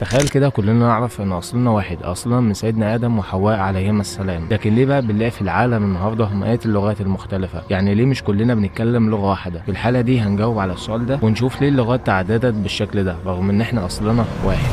تخيل كده كلنا نعرف ان اصلنا واحد اصلا من سيدنا ادم وحواء عليهما السلام، لكن ليه بقى بنلاقي في العالم النهارده مئات اللغات المختلفه؟ يعني ليه مش كلنا بنتكلم لغه واحده؟ في الحاله دي هنجاوب على السؤال ده ونشوف ليه اللغات تعددت بالشكل ده رغم ان احنا اصلنا واحد.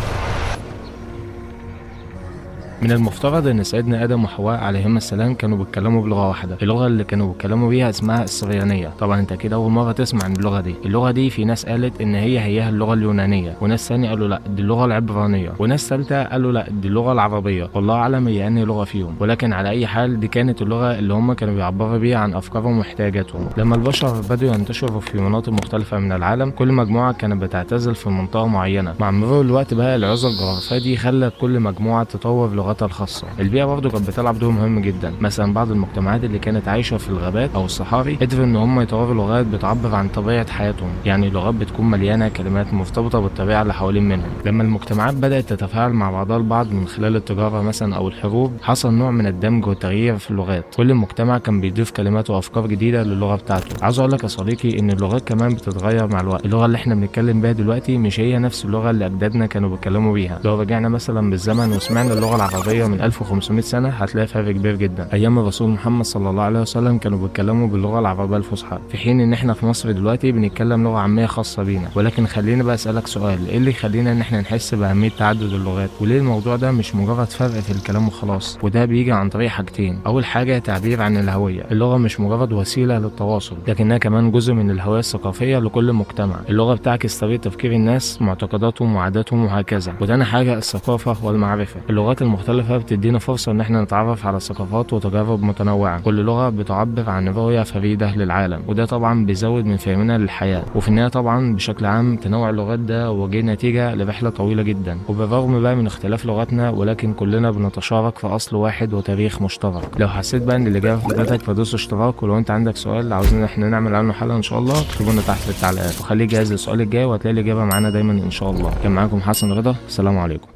من المفترض ان سيدنا ادم وحواء عليهما السلام كانوا بيتكلموا بلغه واحده، اللغه اللي كانوا بيتكلموا بيها اسمها السريانيه. طبعا انت كده اول مره تسمع عن اللغه دي في ناس قالت ان هي اللغه اليونانيه، وناس ثانيه قالوا لا دي اللغه العبرانيه، وناس ثالثه قالوا لا دي اللغه العربيه، والله اعلم هي انهي لغه فيهم. ولكن على اي حال دي كانت اللغه اللي هم كانوا بيعبروا بيها عن افكارهم واحتياجاتهم. لما البشر بدأوا ينتشروا في مناطق مختلفه من العالم، كل مجموعه كانت بتعتزل في منطقه معينه. مع مرور الوقت بقى العزله الجغرافيه دي خلت كل مجموعه تطور لغتها الخاصه. البيئة برضه كانت بتلعب دور مهم جدا. مثلا بعض المجتمعات اللي كانت عايشة في الغابات أو الصحاري قدروا إن هم يطوروا لغات بتعبر عن طبيعة حياتهم، يعني لغات بتكون مليانة كلمات مرتبطة بالطبيعة اللي حوالين منهم. لما المجتمعات بدأت تتفاعل مع بعضها البعض من خلال التجارة مثلا أو الحروب، حصل نوع من الدمج والتغيير في اللغات. كل مجتمع كان بيضيف كلمات وأفكار جديدة للغة بتاعته. عاوز أقول لك يا صديقي إن اللغات كمان بتتغير مع الوقت. اللغة اللي إحنا بنتكلم بيها دلوقتي مش هي نفس اللغة اللي أجدادنا كانوا بيتكلموا بيها. لو رجعنا مثلا بالزمن وسمعنا اللغة العربية من 1500 سنة هتلاقي فرق كبير جدا. ايام الرسول محمد صلى الله عليه وسلم كانوا بيتكلموا باللغه العربيه الفصحى، في حين ان احنا في مصر دلوقتي بنتكلم لغه عاميه خاصه بينا. ولكن خليني بقى اسالك سؤال، ايه اللي يخلينا ان احنا نحس باهميه تعدد اللغات؟ وليه الموضوع ده مش مجرد فرق في الكلام وخلاص؟ وده بيجي عن طريق حاجتين. اول حاجه تعبير عن الهويه. اللغه مش مجرد وسيله للتواصل، لكنها كمان جزء من الهويه الثقافيه لكل مجتمع. اللغه بتعكس طريقه تفكير الناس، معتقداتهم وعاداتهم وهكذا. وتاني حاجه الثقافه والمعرفه. اللغات المختلفه بتدينا فرصه ان احنا نتعرف على ثقافات وتجارب متنوعة. كل لغة بتعبر عن رؤية فريدة للعالم، وده طبعا بيزود من فهمنا للحياة. وفي النهاية طبعا بشكل عام تنوع اللغات ده وجه نتيجة لرحلة طويلة جدا. وبالرغم بقى من اختلاف لغاتنا ولكن كلنا بنتشارك في أصل واحد وتاريخ مشترك. لو حسيت بقى ان الإجابة فادتك فدوس اشتراك، ولو انت عندك سؤال عاوزين احنا نعمل عنه حلقة ان شاء الله اكتبوا لنا تحت في التعليقات، وخليك جاهز للسؤال الجاي وهتلاقي الإجابة معانا دايما ان شاء الله. كان معاكم حسن رضا، السلام عليكم.